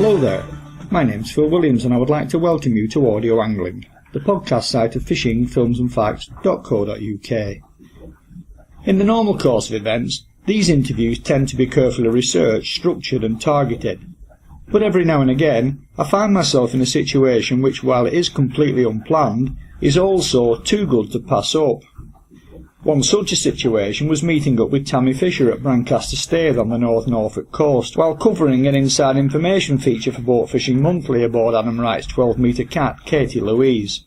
Hello there, my name's Phil Williams and I would like to welcome you to Audio Angling, the podcast site of fishingfilmsandfacts.co.uk. In the normal course of events, these interviews tend to be carefully researched, structured and targeted. But every now and again, I find myself in a situation which, while it is completely unplanned, is also too good to pass up. One such a situation was meeting up with Tammy Fisher at Brancaster Staithe on the North Norfolk coast, while covering an inside information feature for Boat Fishing Monthly aboard Adam Wright's 12-metre cat, Katie Louise.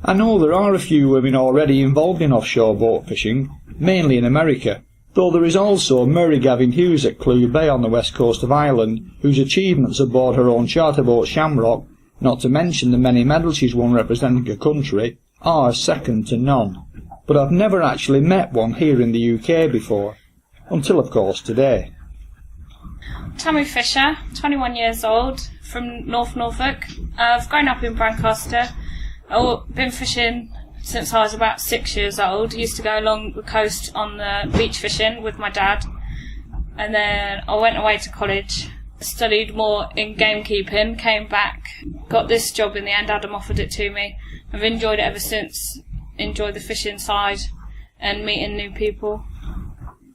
I know there are a few women already involved in offshore boat fishing, mainly in America, though there is also Murray Gavin Hughes at Clew Bay on the west coast of Ireland, whose achievements aboard her own charter boat Shamrock, not to mention the many medals she's won representing her country, are second to none. But I've never actually met one here in the UK before, until of course today. Tammy Fisher, 21 years old, from North Norfolk. I've grown up in Brancaster. I've been fishing since I was about 6 years old. Used to go along the coast on the beach fishing with my dad. And then I went away to college, studied more in gamekeeping, came back, got this job in the end. Adam offered it to me. I've enjoyed it ever since. Enjoyed the fishing side and meeting new people.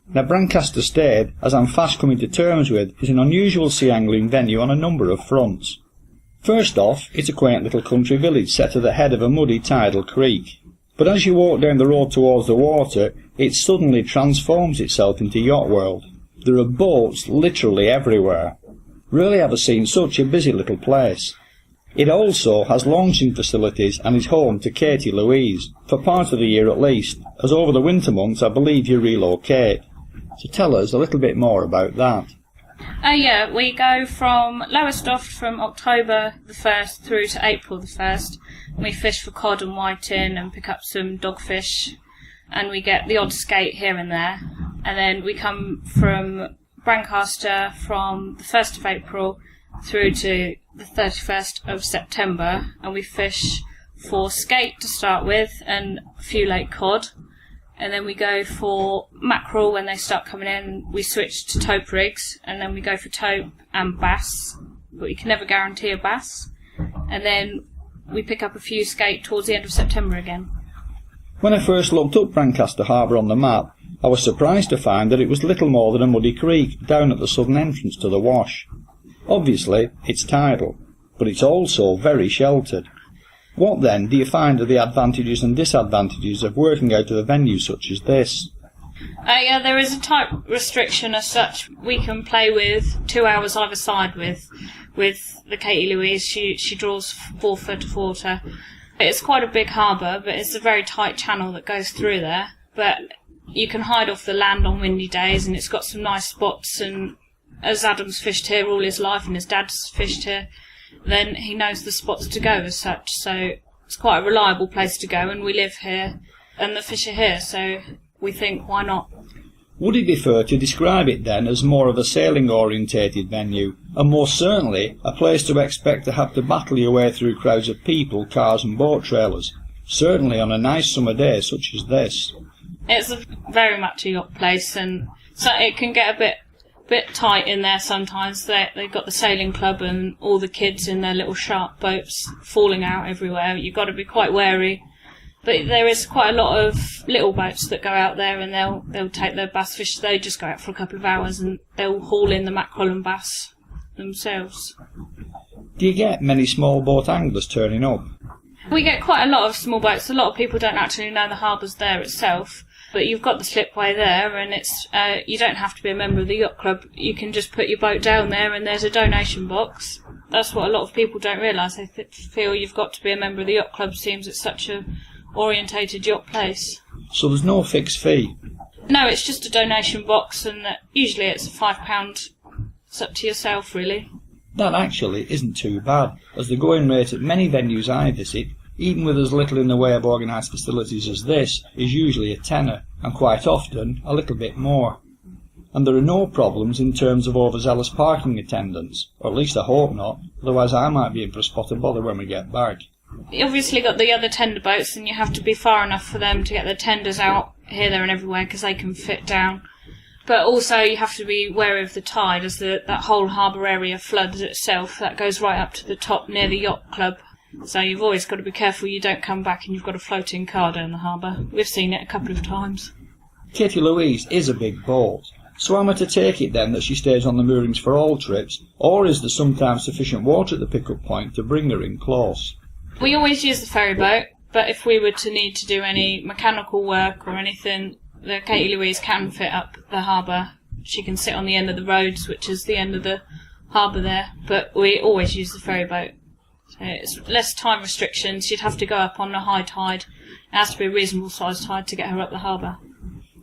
Now Brancaster Staithe, as I'm fast coming to terms with, is an unusual sea angling venue on a number of fronts. First off, it's a quaint little country village set at the head of a muddy tidal creek. But as you walk down the road towards the water, it suddenly transforms itself into yacht world. There are boats literally everywhere. Rarely ever seen such a busy little place. It also has launching facilities and is home to Katie Louise, for part of the year at least, as over the winter months I believe you relocate. So tell us a little bit more about that. Yeah, we go from Lowestoft from October the 1st through to April the 1st. We fish for cod and whiting and pick up some dogfish, and we get the odd skate here and there. And then we come from Brancaster from the 1st of April through to the 31st of September, and we fish for skate to start with and a few lake cod, and then we go for mackerel when they start coming in. We switch to tope rigs, and then we go for tope and bass, but you can never guarantee a bass, and then we pick up a few skate towards the end of September again. When I first looked up Brancaster Harbour on the map, I was surprised to find that it was little more than a muddy creek down at the southern entrance to the Wash. Obviously, it's tidal, but it's also very sheltered. What then do you find are the advantages and disadvantages of working out of a venue such as this? Yeah, there is a type restriction as such. We can play with 2 hours either side with the Katie Louise. She draws 4 foot of water. It's quite a big harbour, but it's a very tight channel that goes through there. But you can hide off the land on windy days, and it's got some nice spots, and as Adam's fished here all his life and his dad's fished here, then he knows the spots to go as such. So it's quite a reliable place to go, and we live here and the fish are here, so we think, why not? Would it be fair to describe it then as more of a sailing orientated venue, and more certainly a place to expect to have to battle your way through crowds of people, cars and boat trailers, certainly on a nice summer day such as this? It's very much a yacht place, and so it can get a bit tight in there sometimes. They've got the sailing club and all the kids in their little shark boats falling out everywhere. You've got to be quite wary. But there is quite a lot of little boats that go out there, and they'll take their bass fish. They just go out for a couple of hours and they'll haul in the mackerel and bass themselves. Do you get many small boat anglers turning up? We get quite a lot of small boats. A lot of people don't actually know the harbour's there itself. But you've got the slipway there, and it's you don't have to be a member of the yacht club. You can just put your boat down there, and there's a donation box. That's what a lot of people don't realise. They feel you've got to be a member of the yacht club. Seems it's such a orientated yacht place. So there's no fixed fee? No, it's just a donation box, and usually it's £5. It's up to yourself, really. That actually isn't too bad, as the going rate at many venues I visit, even with as little in the way of organised facilities as this, is usually a tenner, and quite often a little bit more. And there are no problems in terms of overzealous parking attendants, or at least I hope not, otherwise I might be in for a spot of bother when we get back. You obviously got the other tender boats, and you have to be far enough for them to get the tenders out here, there and everywhere, because they can fit down. But also you have to be wary of the tide, as that whole harbour area floods itself. That goes right up to the top near the yacht club. So you've always got to be careful you don't come back and you've got a floating car down the harbour. We've seen it a couple of times. Katie Louise is a big boat, so am I to take it then that she stays on the moorings for all trips, or is there sometimes sufficient water at the pick-up point to bring her in close? We always use the ferry boat, but if we were to need to do any mechanical work or anything, the Katie Louise can fit up the harbour. She can sit on the end of the roads, which is the end of the harbour there, but we always use the ferry boat. So it's less time restrictions. You'd have to go up on a high tide. It has to be a reasonable sized tide to get her up the harbour.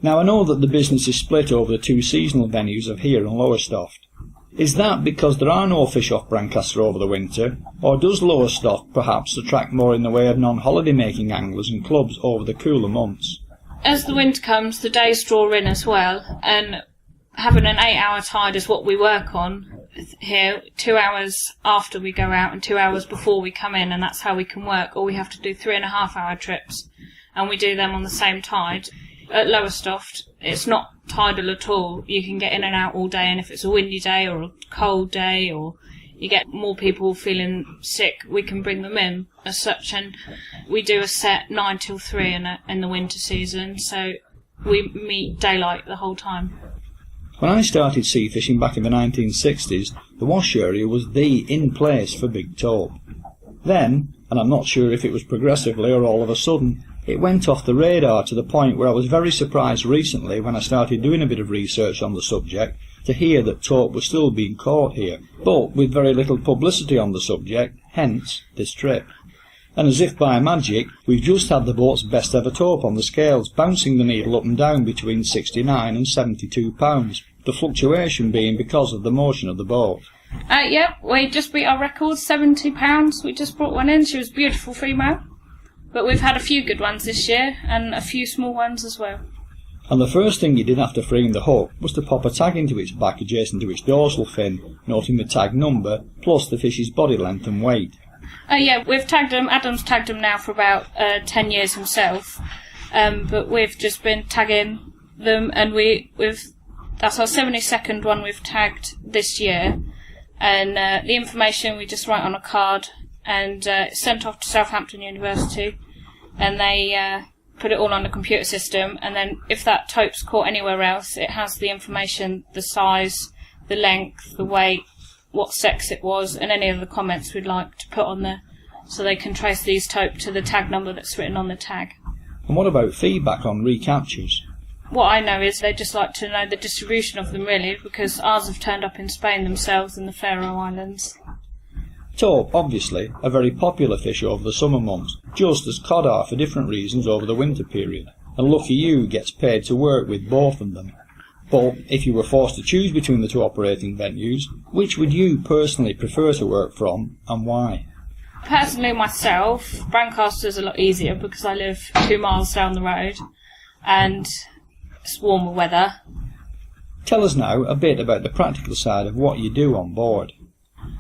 Now I know that the business is split over the 2 seasonal venues of here and Lowestoft. Is that because there are no fish off Brancaster over the winter, or does Lowestoft perhaps attract more in the way of non-holiday making anglers and clubs over the cooler months? As the winter comes, the days draw in as well, and having an 8-hour tide is what we work on here, 2 hours after we go out and 2 hours before we come in, and that's how we can work. Or we have to do 3.5-hour trips, and we do them on the same tide. At Lowestoft, it's not tidal at all. You can get in and out all day, and if it's a windy day or a cold day, or you get more people feeling sick, we can bring them in as such. And we do a set 9 till 3 in the winter season, so we meet daylight the whole time. When I started sea fishing back in the 1960s, the Wash area was the in-place for big tope. Then, and I'm not sure if it was progressively or all of a sudden, it went off the radar to the point where I was very surprised recently when I started doing a bit of research on the subject to hear that tope was still being caught here, but with very little publicity on the subject, hence this trip. And as if by magic, we've just had the boat's best ever tope on the scales, bouncing the needle up and down between 69 and 72 pounds, the fluctuation being because of the motion of the boat. We just beat our record, £70. We just brought one in. She was a beautiful female. But we've had a few good ones this year, and a few small ones as well. And the first thing you did after freeing the hook was to pop a tag into its back adjacent to its dorsal fin, noting the tag number, plus the fish's body length and weight. We've tagged them. Adam's tagged them now for about 10 years himself. But we've just been tagging them, and that's our 72nd one we've tagged this year. And the information we just write on a card, and it's sent off to Southampton University, and they put it all on the computer system, and then if that tope's caught anywhere else, it has the information, the size, the length, the weight, what sex it was, and any of the comments we'd like to put on there, so they can trace these tope to the tag number that's written on the tag. And what about feedback on recaptures? What I know is they just like to know the distribution of them, really, because ours have turned up in Spain themselves and the Faroe Islands. Tope, obviously, a very popular fish over the summer months, just as cod are for different reasons over the winter period, and lucky you gets paid to work with both of them. But if you were forced to choose between the 2 operating venues, which would you personally prefer to work from, and why? Personally, myself, Brancaster's a lot easier because I live 2 miles down the road, and it's warmer weather. Tell us now a bit about the practical side of what you do on board.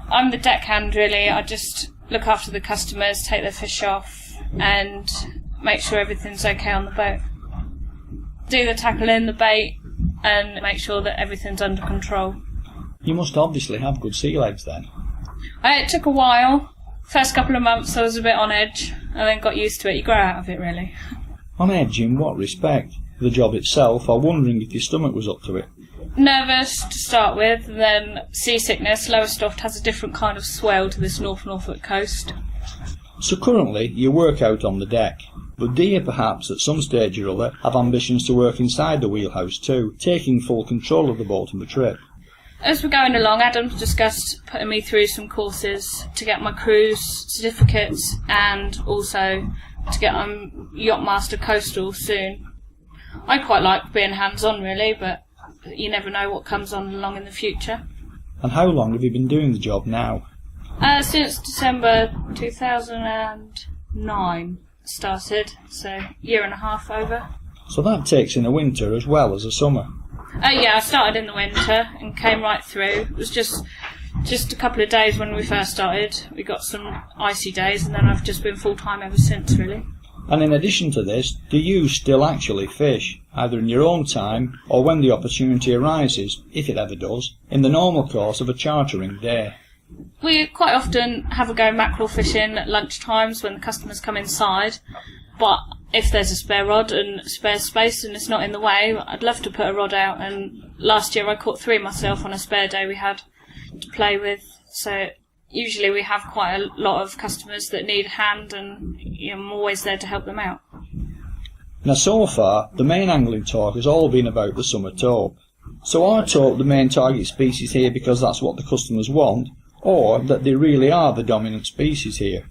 I'm the deckhand, really. I just look after the customers, take their fish off, and make sure everything's okay on the boat. Do the tackling, the bait, and make sure that everything's under control. You must obviously have good sea legs then. It took a while. First couple of months I was a bit on edge, and then got used to it. You grow out of it, really. On edge in what respect? The job itself, or wondering if your stomach was up to it? Nervous to start with, and then seasickness. Lowestoft has a different kind of swell to this Norfolk coast. So currently you work out on the deck, but do you perhaps at some stage or other have ambitions to work inside the wheelhouse too, taking full control of the boat and the trip? As we're going along, Adam's discussed putting me through some courses to get my cruise certificates, and also to get Yachtmaster Coastal soon. I quite like being hands-on, really, but you never know what comes on along in the future. And how long have you been doing the job now? Since December 2009 started, so a year and a half over. So that takes in a winter as well as a summer? I started in the winter and came right through. It was just a couple of days when we first started. We got some icy days, and then I've just been full-time ever since, really. And in addition to this, do you still actually fish? either in your own time or when the opportunity arises, if it ever does, in the normal course of a chartering day. We quite often have a go mackerel fishing at lunch times when the customers come inside, but if there's a spare rod and spare space and it's not in the way, I'd love to put a rod out, and last year I caught 3 myself on a spare day we had to play with. So usually we have quite a lot of customers that need a hand, and I'm always there to help them out. Now so far, the main angling talk has all been about the summer tope. So are tope the main target species here because that's what the customers want, or that they really are the dominant species here?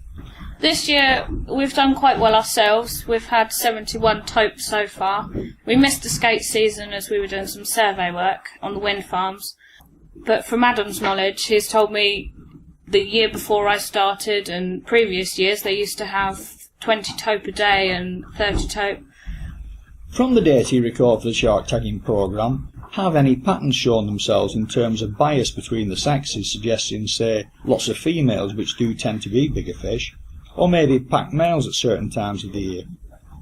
This year we've done quite well ourselves. We've had 71 tope so far. We missed the skate season as we were doing some survey work on the wind farms. But from Adam's knowledge, he's told me the year before I started and previous years they used to have 20 tope a day and 30 tope. From the data you record for the shark tagging programme, have any patterns shown themselves in terms of bias between the sexes, suggesting, say, lots of females which do tend to eat bigger fish, or maybe pack males at certain times of the year?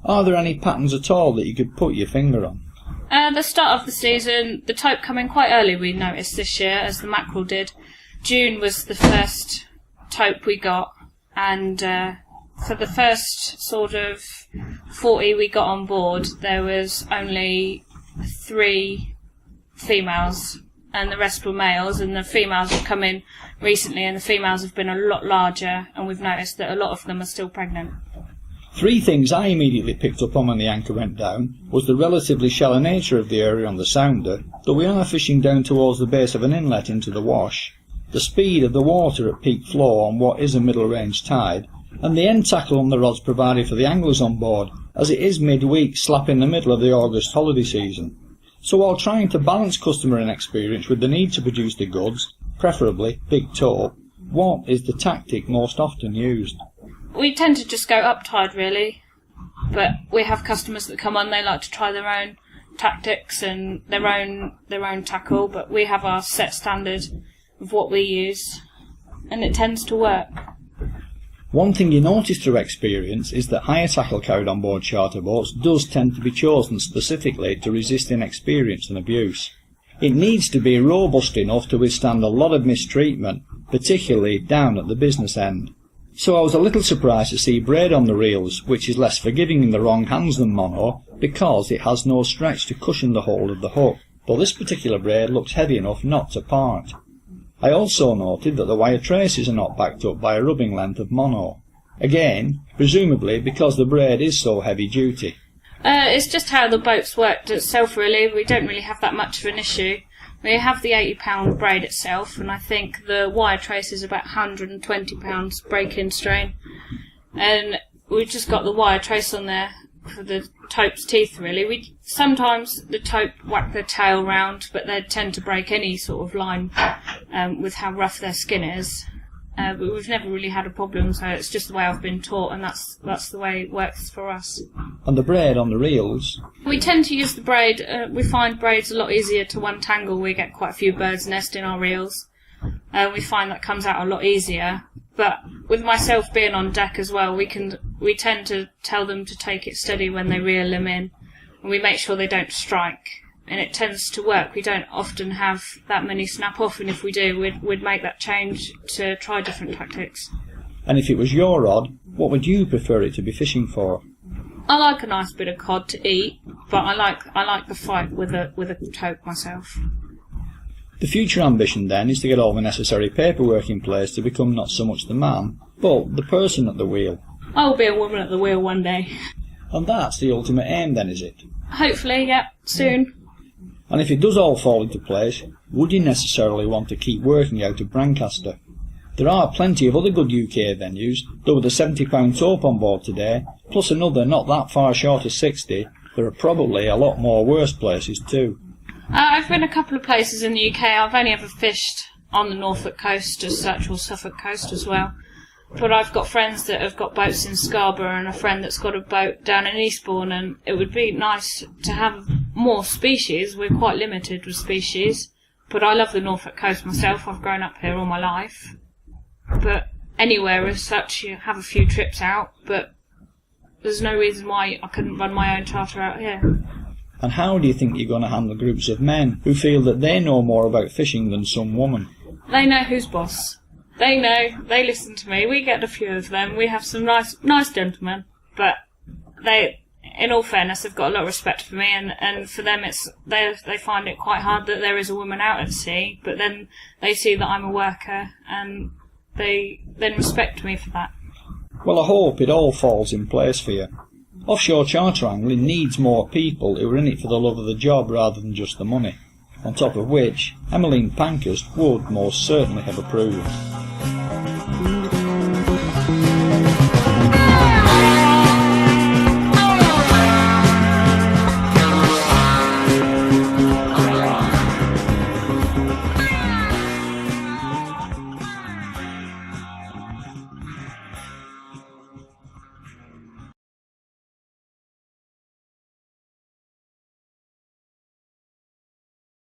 Are there any patterns at all that you could put your finger on? The start of the season, the tope coming quite early we noticed this year, as the mackerel did. June was the first tope we got, and for the first sort of 40 we got on board, there was only 3 females and the rest were males, and the females have come in recently and the females have been a lot larger, and we've noticed that a lot of them are still pregnant. 3 things I immediately picked up on when the anchor went down was the relatively shallow nature of the area on the sounder, though we are fishing down towards the base of an inlet into the wash, the speed of the water at peak flow on what is a middle range tide, and the end tackle on the rods provided for the anglers on board, as it is midweek slap in the middle of the August holiday season. So while trying to balance customer experience with the need to produce the goods, preferably big tope, what is the tactic most often used? We tend to just go up tide really, but we have customers that come on, they like to try their own tactics and their own tackle, but we have our set standard of what we use, and it tends to work. One thing you notice through experience is that higher tackle carried on board charter boats does tend to be chosen specifically to resist inexperience and abuse. It needs to be robust enough to withstand a lot of mistreatment, particularly down at the business end. So I was a little surprised to see braid on the reels, which is less forgiving in the wrong hands than mono, because it has no stretch to cushion the hold of the hook, though this particular braid looks heavy enough not to part. I also noted that the wire traces are not backed up by a rubbing length of mono. Again, presumably because the braid is so heavy duty. It's just how the boat's worked itself really. We don't really have that much of an issue. We have the 80-pound braid itself, and I think the wire trace is about 120 pounds break-in strain. And we've just got the wire trace on there for the tope's teeth really. Sometimes the tope whack their tail round, but they tend to break any sort of line with how rough their skin is. But we've never really had a problem, so it's just the way I've been taught, and that's the way it works for us. And the braid on the reels? We tend to use the braid. We find braids a lot easier to untangle. We get quite a few birds' nest in our reels. We find that comes out a lot easier. But with myself being on deck as well, we tend to tell them to take it steady when they reel them in, and we make sure they don't strike. And it tends to work. We don't often have that many snap off, and if we do, we'd make that change to try different tactics. And if it was your rod, what would you prefer it to be fishing for? I like a nice bit of cod to eat, but I like the fight with a tope myself. The future ambition then is to get all the necessary paperwork in place to become not so much the man, but the person at the wheel. I will be a woman at the wheel one day. And that's the ultimate aim then, is it? Hopefully, yeah, soon. And if it does all fall into place, would you necessarily want to keep working out of Brancaster? There are plenty of other good UK venues, though with a £70 tope on board today, plus another not that far short of 60, there are probably a lot more worse places too. I've been a couple of places in the UK. I've only ever fished on the Norfolk coast as such, or Suffolk coast as well. But I've got friends that have got boats in Scarborough and a friend that's got a boat down in Eastbourne, and it would be nice to have more species. We're quite limited with species, but I love the Norfolk coast myself. I've grown up here all my life. But anywhere as such, you have a few trips out, but there's no reason why I couldn't run my own charter out here. And how do you think you're going to handle groups of men who feel that they know more about fishing than some woman? They know who's boss. They know. They listen to me. We get a few of them. We have some nice gentlemen, but they, in all fairness, have got a lot of respect for me, and for them, they find it quite hard that there is a woman out at sea. But then they see that I'm a worker, and they then respect me for that. Well, I hope it all falls in place for you. Offshore charter angling needs more people who are in it for the love of the job rather than just the money. On top of which, Emmeline Pankhurst would most certainly have approved.